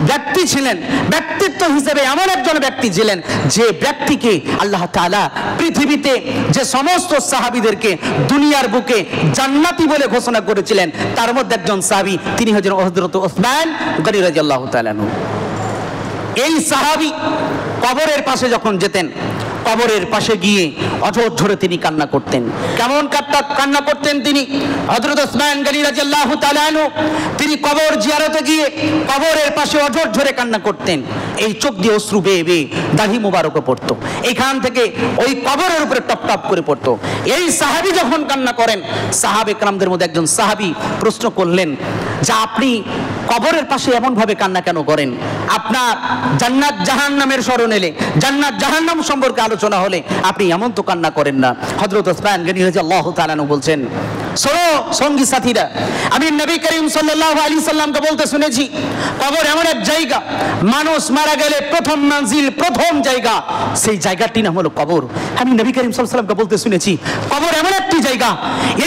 ব্যক্তি ছিলেন, ব্যক্তিত্ব হিসেবে এমন একজন ব্যক্তি ছিলেন যে ব্যক্তিকে আল্লাহ তাআলা পৃথিবীতে যে সমস্ত সাহাবীদেরকে দুনিয়ার বুকে জান্নাতি বলে ঘোষণা করেছিলেন তার মধ্যে একজন সাহাবী তিনি হলেন হযরত উসমান গনি রাদিয়াল্লাহু তাআলা আনহু। এই সাহাবী কবরের পাশে যখন যেতেন, কবরের পাশে গিয়ে অঝর ঝরে তিনি কান্না করতেন। কেমন কান্না করতেন তিনি? হযরত উসমান গনি রাদিয়াল্লাহু তাআলা আনহু তিনি কবর জিয়ারতে গিয়ে কবরের পাশে অঝর ঝরে কান্না করতেন। এই চোখ দিয়ে অশ্রু বেয়ে বেয়ে দাড়ি মোবারকে পড়তো, এইখান থেকে ওই কবরের উপরে টপ টপ করে পড়তো। এই সাহাবী যখন কান্না করেন, সাহাবে কেরামদের মধ্যে একজন সাহাবী প্রশ্ন করলেন যে আপনি কবরের পাশে এমন ভাবে কান্না কেন করেন? আপনার জান্নাত জাহান্নামের স্মরণ এলে, জান্নাত জাহান্নাম সম্পর্কে আলোচনা হলে আপনি এমন তো কান্না করেন না। হযরত উসমান গনি রাদিয়াল্লাহু তাআলা আনহু বলছেন, শোনো সঙ্গী সাথীরা, আমি নবী করিম সাল্লাল্লাহু আলাইহি সাল্লামকে বলতে শুনেছি কবর এমন এক জায়গা, মানুষ মারা গেলে প্রথম মঞ্জিল, প্রথম জায়গা, সেই জায়গাটির নাম হলো কবর। আমি নবী করিম সাল্লাল্লাহু আলাইহি সাল্লামকে বলতে শুনেছি কবর এমন একটি জায়গা,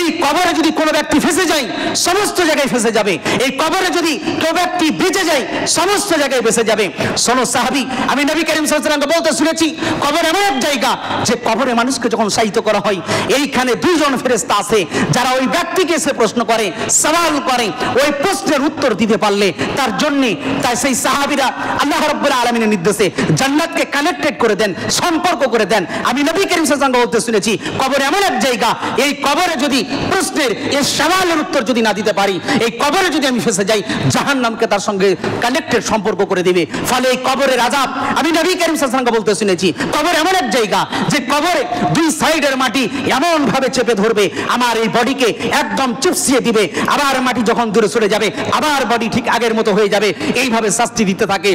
এই কবরে যদি কোনো ব্যক্তি ফেসে যায় সমস্ত জায়গায় ফেসে যাবে, এই কবরে যদি কেউ ব্যক্তি বেঁচে যায় সমস্ত জায়গায় বেঁচে যাবে। শোনো সাহাবী, আমি নবী করিম সাল্লাল্লাহু আলাইহি সাল্লামকে বলতে শুনেছি কবর এমন এক জায়গা যে কবরে মানুষকে যখন শায়িত করা হয় এইখানে দুইজন ফেরেশতা আছে যারা ওই ব্যক্তিকে এসে প্রশ্ন করে, সওয়াল করে, ওই প্রশ্নের উত্তর দিতে পারলে তার জন্য তাই সেই সাহাবীরা আল্লাহ রাব্বুল আলামিনের নির্দেশে জান্নাতকে কানেক্টেড করে দেন, সম্পর্ক করে দেন। আমি নবী করিম সাল্লাল্লাহু আলাইহি সাল্লামকে বলতে শুনেছি কবর এমন এক জায়গা, এই কবরে যদি প্রশ্নের এই সওয়ালের উত্তর যদি না দিতে পারি, এই কবরে যদি আমি ফেসে যাই জাহান্নামকে তার সঙ্গে কানেক্টেড সম্পর্ক করে দিবে। ফলে এই কবরের আযাব আমি নবী করিম সাল্লাল্লাহু আলাইহি সাল্লামকে বলতে শুনেছি কবর এমন এক জায়গা যে কবরে দুই সাইডের মাটি এমন ভাবে চেপে ধরবে আমার এই বডিকে একদম চিপসিয়ে দিবে, আবার মাটি যখন দূরে সরে যাবে আবার বডি ঠিক আগের মতো হয়ে যাবে, এইভাবে শাস্তি দিতে থাকে।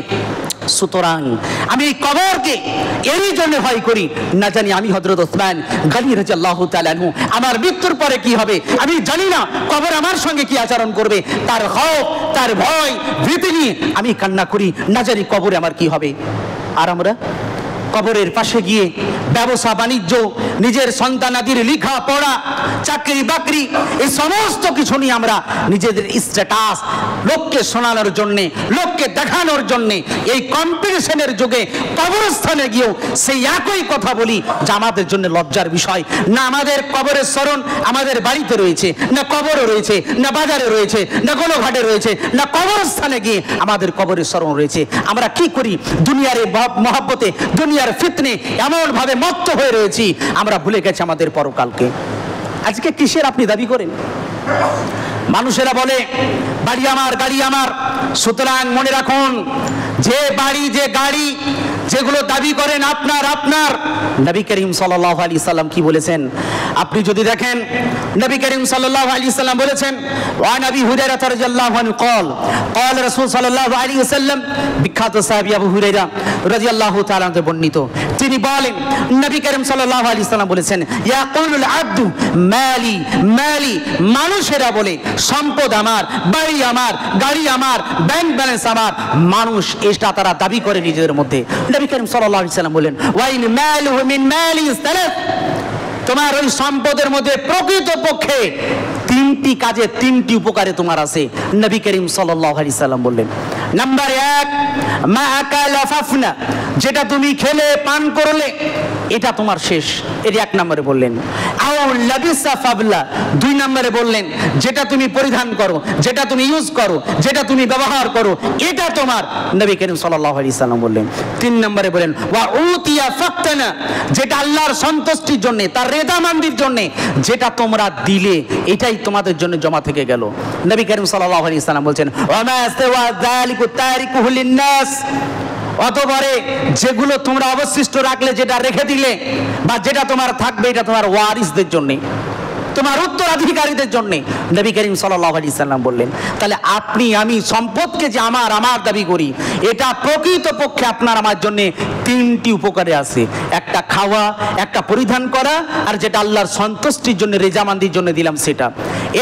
সুতরাং আমি এই কবরকে এরই জন্য ভয় করি, না জানি আমি হযরত উসমান গনি রাদিয়াল্লাহু তাআলা আনহু আমার মৃত্যুর পরে কি হবে, আমি জানি না কবর আমার সঙ্গে কি আচরণ করবে, তার খৌফ, তার ভয়, ভীতি নিয়ে আমি কান্না করি, না জানি কবরে আমার কি হবে। আর আমরা কবরের পাশে গিয়ে ব্যবসা বাণিজ্য, নিজের সন্তানাদির লেখা পড়া, চাকরি বাকরি, এই সমস্ত কিছু নিয়ে আমরা নিজেদের স্ট্যাটাস লোককে শোনানোর জন্যে, লোককে দেখানোর জন্যে এই কম্পিটিশনের যুগে কবরস্থানে গিয়েও সেই একই কথা বলি যা আমাদের জন্য লজ্জার বিষয়। না আমাদের কবরের স্মরণ আমাদের বাড়িতে রয়েছে, না কবরও রয়েছে, না বাজারে রয়েছে, না কোনো ঘাটে রয়েছে, না কবরস্থানে গিয়ে আমাদের কবরের স্মরণ রয়েছে। আমরা কি করি? দুনিয়ার মহব্বতে, দুনিয়ার ফিতনে এমন ভাবে মত্ত হয়ে রয়েছি আমরা ভুলে গেছি আমাদের পরকালকে। আজকে কিসের আপনি দাবি করেন? মানুষেরা বলে বাড়ি আমার, গাড়ি আমার। সুতরাং মনে রাখুন যে বাড়ি, যে গাড়ি, যেগুলো দাবি করেন আপনার আপনার। নবী করিম সাল্লাল্লাহু আলাইহি সাল্লাম কি বলেছেন আপনি যদি দেখেন, নবী করিম সাল্লাল্লাহু আলাইহি সাল্লাম বলেছেন, ওয়া নবী হুরায়রা রাদিয়াল্লাহু আনহু قال قال রাসূল সাল্লাল্লাহু আলাইহি ওয়াসাল্লাম, বিখ্যাত সাহাবী আবু হুরায়রা রাদিয়াল্লাহু তাআলা থেকে বর্ণিত, তিনি বলেন নবী করিম সাল্লাল্লাহু আলাইহি সাল্লাম বলেছেন, ইয়াকুলুল আবদু মালি মালি, মানুষেরা বলে সম্পদ আমার, বাড়ি আমার, গাড়ি আমার, ব্যাংক ব্যালেন্স আমার। মানুষ এটা তারা দাবি করে নিজেদের মধ্যে। নবী করিম সাল্লাল্লাহু আলাইহি সাল্লাম বলেন, ওয়াইল মালুহু মিন মালি সালাত, তোমার ওই সম্পদের মধ্যে প্রকৃতপক্ষে তিনটি কাজে তিনটি উপকারে তোমার আছে। নবী করিম সাল্লাল্লাহু আলাইহি সাল্লাম বললেন, নাম্বার 1 মা আকালা ফাফনা, যেটা তুমি খেলে পান করলে এটা তোমার শেষ, এর 1 নম্বরে বললেন। আও লাবিসা ফাবলা, 2 নম্বরে বললেন যেটা তুমি পরিধান করো, যেটা তুমি ইউজ করো, যেটা তুমি ব্যবহার করো এটা তোমার, নবী করিম সাল্লাল্লাহু আলাইহি সাল্লাম বললেন। 3 নম্বরে বলেন ওয়া উতিয়া ফাক্তানা, যেটা আল্লাহর সন্তুষ্টির জন্য, তার রেদামান্দির জন্য যেটা তোমরা দিলে এটাই তোমাদের জন্য জমা থেকে গেল। নবী করিম সাল্লাল্লাহু আলাইহি সাল্লাম বলছেন, ওয়া মা সাওয়া যালিকু তারিকুহু লিন-নাস, অতঃপরে যেগুলো তোমরা অবশিষ্ট রাখলে, যেটা রেখে দিলে বা যেটা তোমার থাকবে এটা তোমার ওয়ারিসদের জন্য, তোমার উত্তরাধিকারীদের জন্য, নবী করিম সাল্লাল্লাহু আলাইহি সাল্লাম বললেন। তাহলে আপনি আমি সম্পদকে যে আমার আমার দাবি করি, এটা প্রকৃতপক্ষে আপনার আমার জন্য 3টি উপকারে আছে, একটা খাওয়া, একটা পরিধান করা, আর যেটা আল্লাহর সন্তুষ্টির জন্য রেজামান্দির জন্য দিলাম সেটা।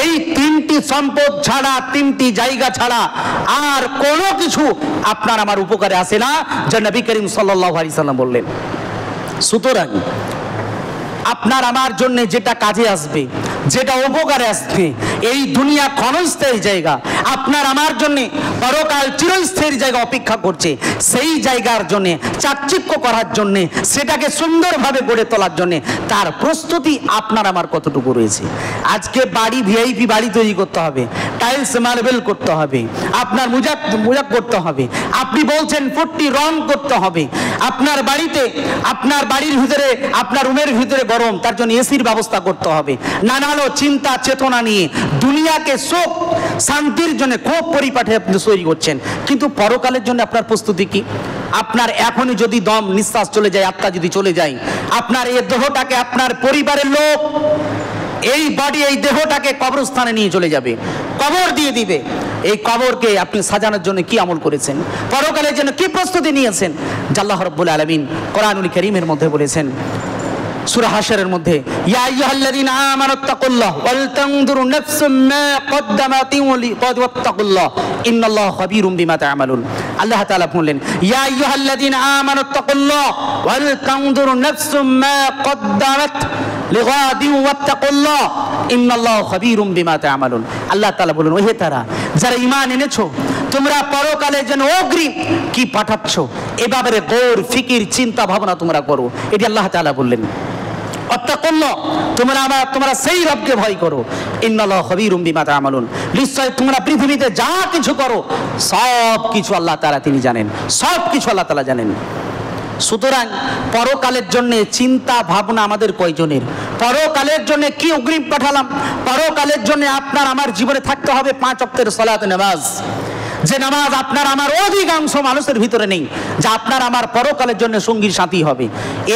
এই 3টি সম্পদ ছাড়া, 3টি জায়গা ছাড়া আর কোনো কিছু আপনার আমার উপকারে আসে না, যা নবী করিম সাল্লাল্লাহু আলাইহি সাল্লাম বললেন। সুতরাং আপনার আমার জন্য যেটা কাজে আসবে, যেটা উপকারে আসবে, এই দুনিয়া ক্ষণস্থায়ী জায়গা, আপনার আমার জন্য পরকাল চিরস্থায়ী জায়গা অপেক্ষা করছে। সেই জায়গার জন্য চাকচিক্য করার জন্য, সেটাকে সুন্দরভাবে গড়ে তোলার জন্য তার প্রস্তুতি আপনার আমার কতটুকু রয়েছে। আজকে বাড়ি ভিআইপি বাড়ি তৈরি করতে হবে, টাইলস মার্বেল করতে হবে, আপনার মুজাক করতে হবে, আপনি বলছেন ফুটটি রং করতে হবে, আপনার বাড়িতে, আপনার বাড়ির ভিতরে, আপনার রুমের ভিতরে গরম, তার জন্য এসির ব্যবস্থা করতে হবে, নানান চিন্তা চেতনা নিয়ে দুনিয়াকে সুখ শান্তির জন্য খুব পরিপাঠে আপনি তৈরি করছেন, কিন্তু পরকালের জন্য আপনার প্রস্তুতি কি? আপনার এখনই যদি দম নিঃশ্বাস চলে যায়, আত্মা যদি চলে যায়, আপনার এই দেহটাকে আপনার পরিবারের লোক এই বডি, এই দেহটাকে কবরস্থানে নিয়ে চলে যাবে, কবর দিয়ে দিবে। এই কবরকে আপনি সাজানোর জন্য কি আমল করেছেন? পরকালের জন্য কি প্রস্তুতি নিয়েছেন? আল্লাহ রাব্বুল আলামিন কোরআনুল কারীমের মধ্যে বলেছেন, সূরা হাশরের মধ্যে, ইয়া আইয়ুহাল্লাযীনা আমানুত্তাকুল্লাহ ওয়াল তানজুরু নাফসুম মা কদ্দামাত ওয়াত্তাকুল্লাহ ইন্নাল্লাহা খাবীরুম বিমা তা'মালুন। আল্লাহ তাআলা বললেন, ইয়া আইয়ুহাল্লাযীনা আমানুত্তাকুল্লাহ ওয়াল তানজুরু নাফসুম মা কদ্দামাত লিগাদিন ওয়াত্তাকুল্লাহ ইন্নাল্লাহা খাবীরুম বিমা তা'মালুন। আল্লাহ তাআলা বলেন, ওহে তারা যারা ঈমান এনেছো, তোমরা পরকালের জন্য অগ্রিম কি পাঠাচ্ছ এ ব্যাপারে গৌর ফিকির চিন্তা ভাবনা তোমরা করো। এটি আল্লাহ তাআলা বললেন। ওয়াত্তাকুল্লাহ, তোমরা সেই রবকে ভয় করো, ইন্নাল্লাহা খাবীরুম বিমা তা'মালুন, নিশ্চয় তোমরা পৃথিবীতে যা কিছু করো সব কিছু আল্লাহ তাআলা তিনি জানেন, সব কিছু আল্লাহ তাআলা জানেন। সুতরাং পরকালের জন্য চিন্তা ভাবনা আমাদের কয়জনের? পরকালের জন্য কি অগ্রিম পাঠালাম? পরকালের জন্য আপনার আমার জীবনে থাকতে হবে 5 ওয়াক্তের সালাত নামাজ, যে নামাজ আপনার আমার অধিকাংশ মানুষের ভিতরে নেই, যা আপনার আমার পরকালের জন্য সঙ্গী সাথী হবে।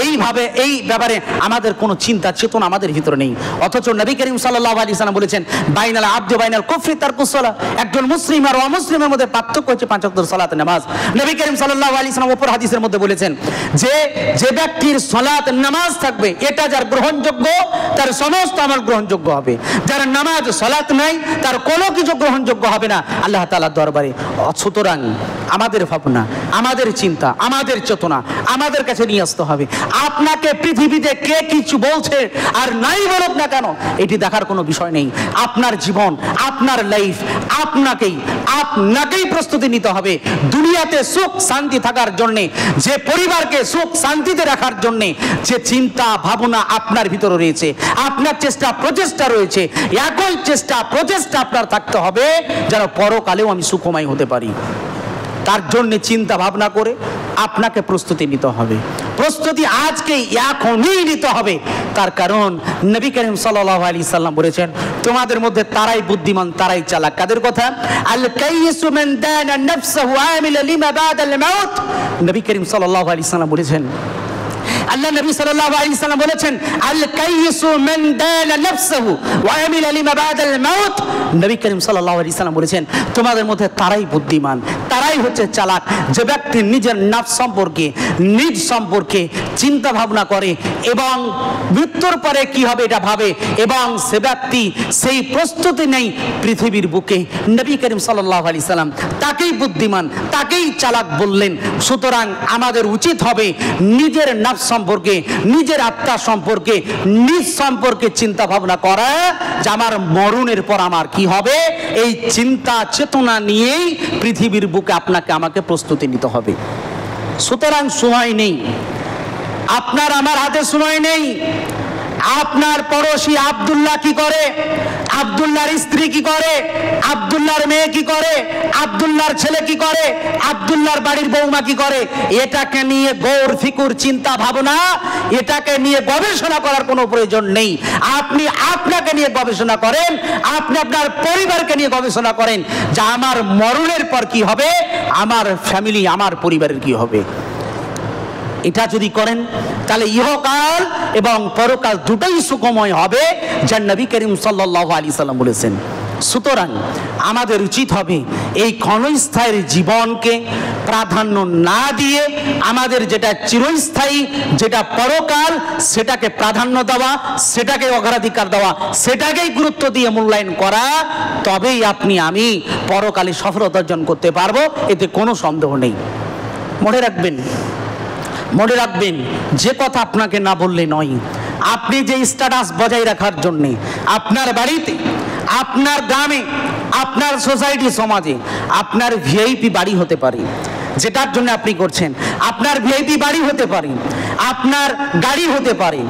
এইভাবে এই ব্যাপারে আমাদের কোনো চিন্তা চেতনা আমাদের ভিতরে নেই। অথচ নবী করিম সাল্লাল্লাহু আলাইহি সাল্লাম বলেছেন, বাইনাল আবদি বাইনাল কুফরি তারকুস সালাহ, একজন মুসলিম আর অমুসলিমের মধ্যে পার্থক্য হচ্ছে 5 ওয়াক্তের সালাত নামাজ। নবী করিম সাল্লাল্লাহু আলাইহি সাল্লাম অপর হাদিসের মধ্যে বলেছেন যে ব্যক্তির সালাত নামাজ থাকবে, এটা যার গ্রহণযোগ্য, তার সমস্ত আমল গ্রহণযোগ্য হবে। যার নামাজ সালাত নাই, তার কোনো কিছু গ্রহণযোগ্য হবে না আল্লাহ তাআলার দরবারে। সুতরাং আমাদের ভাবনা, আমাদের চিন্তা, আমাদের চেতনা আমাদের কাছে নিয়ে আসতে হবে। আপনাকে পৃথিবীতে কে কিছু বলছে আর নাই বলুক না কেন, এটি দেখার কোনো বিষয় নেই। আপনার জীবন, আপনার লাইফ, আপনাকেই প্রস্তুতি নিতে হবে দুনিয়াতে সুখ শান্তি থাকার জন্যে, যে পরিবারকে সুখ শান্তিতে রাখার জন্যে যে চিন্তা ভাবনা আপনার ভিতরে রয়েছে, আপনার চেষ্টা প্রচেষ্টা রয়েছে, একই চেষ্টা প্রচেষ্টা আপনার থাকতে হবে যেন পরকালেও আমি সুখময় হতে পারি। তার জন্য চিন্তা ভাবনা করে আপনাকে প্রস্তুতি নিতে হবে, প্রস্তুতি আজকে এখনই নিতে হবে। তার কারণ নবী করিম সাল্লাল্লাহু আলাইহি সাল্লাম বলেছেন, তোমাদের মধ্যে তারাই বুদ্ধিমান, তারাই চালাক। কাদের কথা? আল কাইয়িসু মান দানা নাফসাহু আমিলা লিমা বাদাল মাউত। নবী করিম সাল্লাল্লাহু আলাইহি সাল্লাম বলেছেন, আল্লাহ নবী সাল্লাল্লাহু আলাইহি সাল্লাম বলেছেন, আল কাইয়িসু মান দানা নাফসাহু ওয়া আমিলা লিমা বাদাল মাউত। নবী করিম সাল্লাল্লাহু আলাইহি সাল্লাম বলেছেন, তোমাদের মধ্যে তারাই বুদ্ধিমান, তারাই হচ্ছে চালাক, যে ব্যক্তি নিজের নফস সম্পর্কে, নিজ সম্পর্কে চিন্তা ভাবনা করে এবং মৃত্যুর পরে কি হবে এটা ভাবে, এবং সে ব্যক্তি সেই প্রস্তুতি নেই পৃথিবীর বুকে। নবী করিম সাল্লাল্লাহু আলাইহি সাল্লাম তাকেই বুদ্ধিমান, তাকেই চালাক বললেন। সুতরাং আমাদের উচিত হবে নিজের নফস সম্পর্কে, নিজের আত্মা সম্পর্কে, নিজ সম্পর্কে চিন্তা ভাবনা করা যে আমার মরণের পর আমার কি হবে। এই চিন্তা চেতনা নিয়েই পৃথিবীর বুকে আপনাকে আমাকে প্রস্তুতি নিতে হবে। সুতরাং সময় নেই, আপনার আমার হাতে সময় নেই। আপনার পড়োশি আব্দুল্লাহ কি করে, আব্দুল্লাহর স্ত্রী কি করে, আব্দুল্লাহর মেয়ে কি করে, আব্দুল্লাহর ছেলে কি করে, আব্দুল্লাহর বাড়ির বৌমা কি করে, এটাকে নিয়ে গৌর ফিকুর চিন্তা ভাবনা, এটাকে নিয়ে গবেষণা করার কোনো প্রয়োজন নেই। আপনি আপনাকে নিয়ে গবেষণা করেন, আপনি আপনার পরিবারকে নিয়ে গবেষণা করেন যে আমার মরণের পর কি হবে, আমার ফ্যামিলি, আমার পরিবারের কি হবে। এটা যদি করেন তাহলে ইহকাল এবং পরকাল দুটোই সুখময় হবে, যা নবী করিম সাল্লাল্লাহু আলাইহি সাল্লাম বলেছেন। সুতরাং আমাদের উচিত হবে এই ক্ষণস্থায়ী জীবনকে প্রাধান্য না দিয়ে আমাদের যেটা চিরস্থায়ী, যেটা পরকাল, সেটাকে প্রাধান্য দেওয়া, সেটাকে অগ্রাধিকার দেওয়া, সেটাকেই গুরুত্ব দিয়ে মূল্যায়ন করা। তবেই আপনি আমি পরকালে সফলতা অর্জন করতে পারবো, এতে কোনো সন্দেহ নেই। মনে রাখবেন, মনে রাখবেন, যে কথা আপনাকে না বললে নয়। আপনি যে স্ট্যাটাস বজায় রাখার জন্যে আপনার বাড়িতে, আপনার গ্রামে, আপনার সোসাইটি, সমাজে আপনার ভিআইপি বাড়ি হতে পারে, যেটার জন্য আপনি করছেন। আপনার ভিআইপি বাড়ি হতে পারে, আপনার গাড়ি হতে পারে,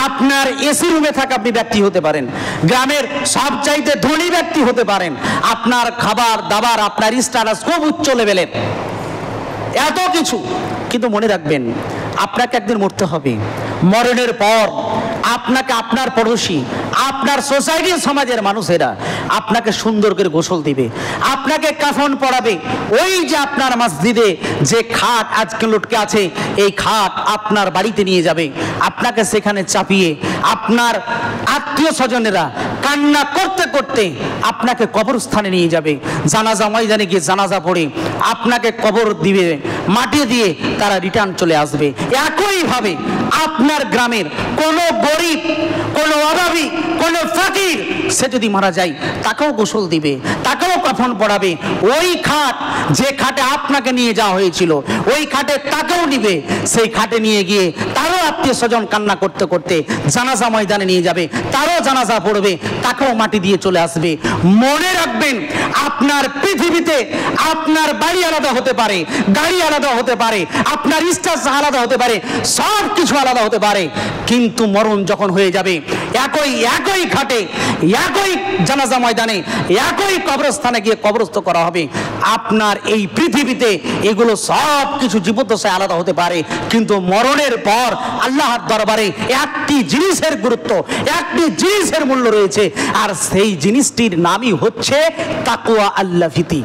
আপনার এসি রুমে থাকা আপনি ব্যক্তি হতে পারেন, গ্রামের সবচাইতে ধনী ব্যক্তি হতে পারেন। আপনার খাবার দাবার, আপনার স্ট্যাটাস খুব উচ্চ লেভেলের, এত কিছু। কিন্তু মনে রাখবেন, আপনাকে একদিন মরতে হবে। মরণের পর আপনাকে আপনার পড়োশি, আপনার সোসাইটি, সমাজের মানুষেরা আপনাকে সুন্দর করে গোসল দিবে, আপনাকে কাফন পরাবে। ওই যে আপনার মসজিদে যে খাট আজকে লটকে আছে, এই খাট আপনার বাড়িতে নিয়ে যাবে, আপনাকে সেখানে চাপিয়ে আপনার আত্মীয় স্বজনেরা কান্না করতে করতে আপনাকে কবরস্থানে নিয়ে যাবে। জানাজা ময়দানে গিয়ে জানাজা পড়ে আপনাকে কবর দিবে, মাটি দিয়ে তারা রিটার্ন চলে আসবে। একইভাবে আপনার গ্রামের কোনো গরিব, কোনো অভাবী, কোনো ফকির, সে যদি মারা যায় তাকেও গোসল দিবে, তাকেও কাফন পরাবে। ওই খাট, যে খাটে আপনাকে নিয়ে যাওয়া হয়েছিল, ওই খাটে তাকেও নিবে, সেই খাটে নিয়ে গিয়ে তারও আত্মীয় স্বজন কান্না করতে করতে জানাজা ময়দানে নিয়ে যাবে, তারও জানাজা পড়বে, তাকেও মাটি দিয়ে চলে আসবে। মনে রাখবেন, আপনার পৃথিবীতে আপনার বাড়ি আলাদা হতে পারে, গাড়ি আলাদা হতে পারে, আপনার স্ট্যাটাস আলাদা হতে পারে, সব কিছু আলাদা হতে পারে, কিন্তু মরণ যখন হয়ে যাবে একই খাটে, একই জানাজা ময়দানে, একই কবরস্থানে গিয়ে কবরস্থ করা হবে। আপনার এই পৃথিবীতে এগুলো সব কিছু জীবদ্দশায় আলাদা হতে পারে, কিন্তু মরণের পর আল্লাহর দরবারে একটি জিনিসের গুরুত্ব, একটি জিনিসের মূল্য রয়েছে, আর সেই জিনিসটির নামই হচ্ছে তাকওয়া, আল্লাহ ভীতি।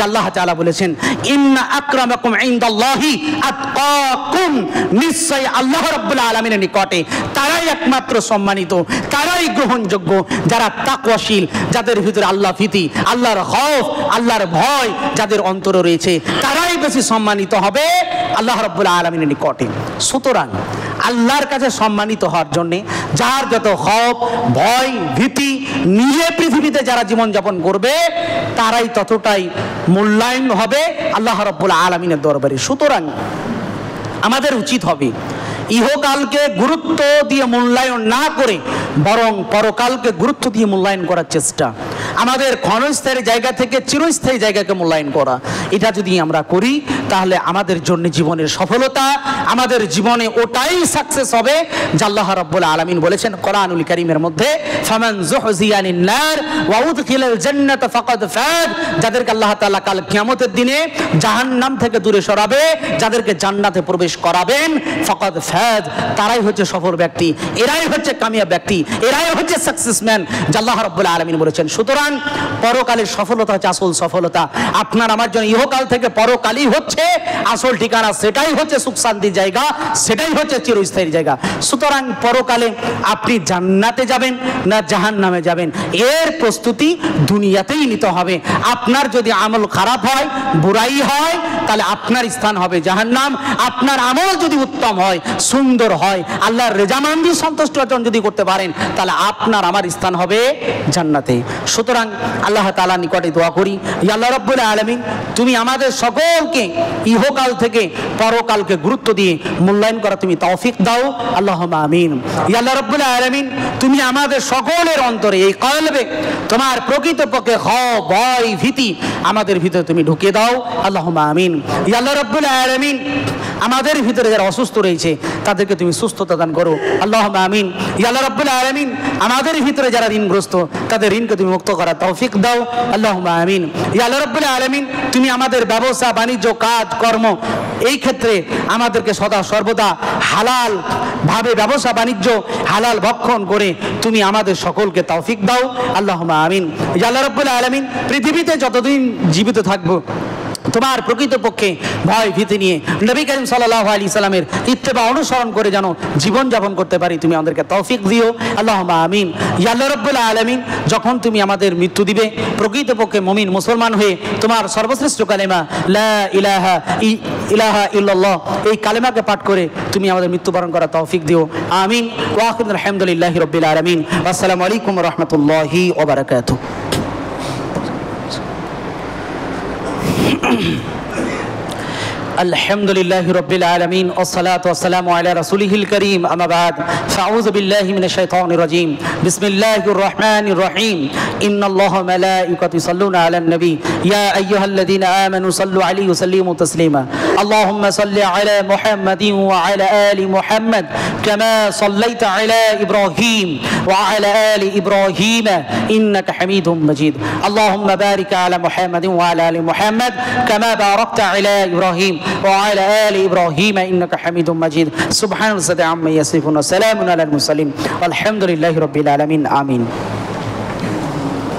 আল্লাহ তাআলা বলেছেন, ইন্না আকরামাকুম ইনদাল্লাহি আতকাকুম, নিশ্চয় আল্লাহ রাব্বুল আলামিনের নিকটে তারাই একমাত্র সম্মানিত, তারাই গ্রহণযোগ্য যারা তাকওয়াশীল, যাদের ভিতরে আল্লাহ ভীতি, আল্লাহর খৌফ, আল্লাহর ভয় যাদের অন্তরে রয়েছে, তারাই বেশি সম্মানিত হবে আল্লাহ রাব্বুল আলামিনের নিকটে। সুতরাং আল্লাহর কাছে সম্মানিত হওয়ার জন্যে যার যত খৌফ, ভয়, ভীতি নিয়ে পৃথিবীতে যারা জীবনযাপন করবে, তারাই ততটাই মূল্যায়ন হবে আল্লাহ রাব্বুল আলামিনের দরবারে। সুতরাং আমাদের উচিত হবে ইহকালকে গুরুত্ব দিয়ে মূল্যায়ন না করে বরং পরকালকে গুরুত্ব দিয়ে মূল্যায়ন করার চেষ্টা, আমাদের ক্ষণস্থায়ী জায়গা থেকে চিরস্থায়ী জায়গাকে মূল্যায়ন করা। এটা যদি আমরা করি তাহলে আমাদের জন্য জীবনের সফলতা, আমাদের জীবনে ওটাই সাকসেস হবে যা আল্লাহ রাব্বুল আলামিন বলেছেন কোরআনুল কারীমের মধ্যে, ফামান যুহযিয়া আনিন নার ওয়া উদখিলাল জান্নাতা ফাকাদ ফাজ। যাদেরকে আল্লাহ তাআলা কাল কিয়ামতের দিনে জাহান্নাম থেকে দূরে সরাবে, যাদেরকে জান্নাতে প্রবেশ করাবেন, ফাকাদ ফাজ, তারাই হচ্ছে সফল ব্যক্তি, এরাই হচ্ছে কামিয়াব ব্যক্তি, এরাই হচ্ছে সাকসেসম্যান যা আল্লাহ রাব্বুল আলামিন বলেছেন। সুতরাং পরকালের সফলতা হচ্ছে আসল সফলতা। আপনার আমার জন্য ইহকাল থেকে পরকালই হচ্ছে আসল ঠিকানা, সেটাই হচ্ছে সুখ শান্তির জায়গা, সেটাই হচ্ছে চিরস্থায়ী জায়গা। সুতরাং পরকালে আপনি জান্নাতে যাবেন না জাহান্নামে যাবেন, এর প্রস্তুতি দুনিয়াতেই নিতে হবে। আপনার যদি আমল খারাপ হয়, বুরাই হয়, তাহলে আপনার স্থান হবে জাহান্নাম। আপনার আমল যদি উত্তম হয়, সুন্দর হয়, আল্লাহর রেজামন্দি সন্তুষ্ট অর্জন যদি করতে পারেন, তাহলে আপনার আমার স্থান হবে জান্নাতে। সুতরাং আল্লাহ তাআলার নিকটে দোয়া করি, ইয়া আল্লাহ রাব্বুল আলামিন, তুমি আমাদের সকলকে ইহকাল থেকে পরকালকে গুরুত্ব দিয়ে মূল্যায়ন করা তুমি তৌফিক দাও, আল্লাহুম্মা আমিন। ইয়া আল্লাহ রাব্বুল আলামিন, তুমি আমাদের সকলের অন্তরে এই কলবে তোমার প্রকৃতপক্ষে ভয় ভীতি আমাদের ভিতরে তুমি ঢুকিয়ে দাও, আল্লাহুম্মা আমিন। ইয়া আল্লাহ রাব্বুল আলামিন, আমাদের ভিতরে যারা অসুস্থ রয়েছে তাদেরকে তুমি সুস্থতা দান করো, আল্লাহুম্মা আমিন। ইয়া আল্লাহ রাব্বুল আলামিন, আমাদের ভিতরে যারা ঋণগ্রস্ত তাদের ঋণকে তুমি মুক্ত করার তৌফিক দাও, আল্লাহুম্মা আমিন। ইয়া আল্লাহ রাব্বুল আলামিন, তুমি আমাদের ব্যবসা বাণিজ্য কাজ কর্ম এই ক্ষেত্রে আমাদেরকে সদা সর্বদা হালাল ভাবে ব্যবসা বাণিজ্য হালাল ভক্ষণ করে তুমি আমাদের সকলকে তৌফিক দাও, আল্লাহুম্মা আমিন। ইয়া আল্লাহ রাব্বুল আলামিন, পৃথিবীতে যতদিন জীবিত থাকবো তোমার প্রকৃতপক্ষে ভয় ভীতি নিয়ে নবী করিম সাল্লাল্লাহু আলাইহি সাল্লামের ইত্তেবা অনুসরণ করে যেন জীবনযাপন করতে পারি, তুমি আমাদেরকে তৌফিক দিও, আল্লাহুম্মা আমিন। ইয়া আল্লাহ রাব্বুল আলামিন, যখন তুমি আমাদের মৃত্যু দিবে প্রকৃতপক্ষে মুমিন মুসলমান হয়ে তোমার সর্বশ্রেষ্ঠ কালেমা লা ইলাহা ইল্লাল্লাহ এই কালেমাকে পাঠ করে তুমি আমাদের মৃত্যুবরণ করার তৌফিক দিও, আমিন। ওয়া আখিরু আলহামদুলিল্লাহি রাব্বিল আলামিন। আসসালামু আলাইকুম ওয়া রাহমাতুল্লাহি ওয়া বারাকাতুহু। الحمد لله رب العالمين والصلاة والسلام على رسوله الكريم أما بعد فأعوذ بالله من الشيطان الرجيم بسم الله الرحمن الرحيم إن الله ملائكته يصلون على النبي يا أيها الذين آمنوا صلوا عليه وسلموا تسليما اللهم صل على محمد وعلى آل محمد كما صليت على إبراهيم وعلى آل إبراهيم إنك حميد مجيد اللهم بارك على محمد وعلى آل محمد كما باركت على إبراهيم وعلى آل إبراهيم إنك حميد مجيد سبحان الله عما يصفون وسلام على المرسلين والحمد لله رب العالمين آمين.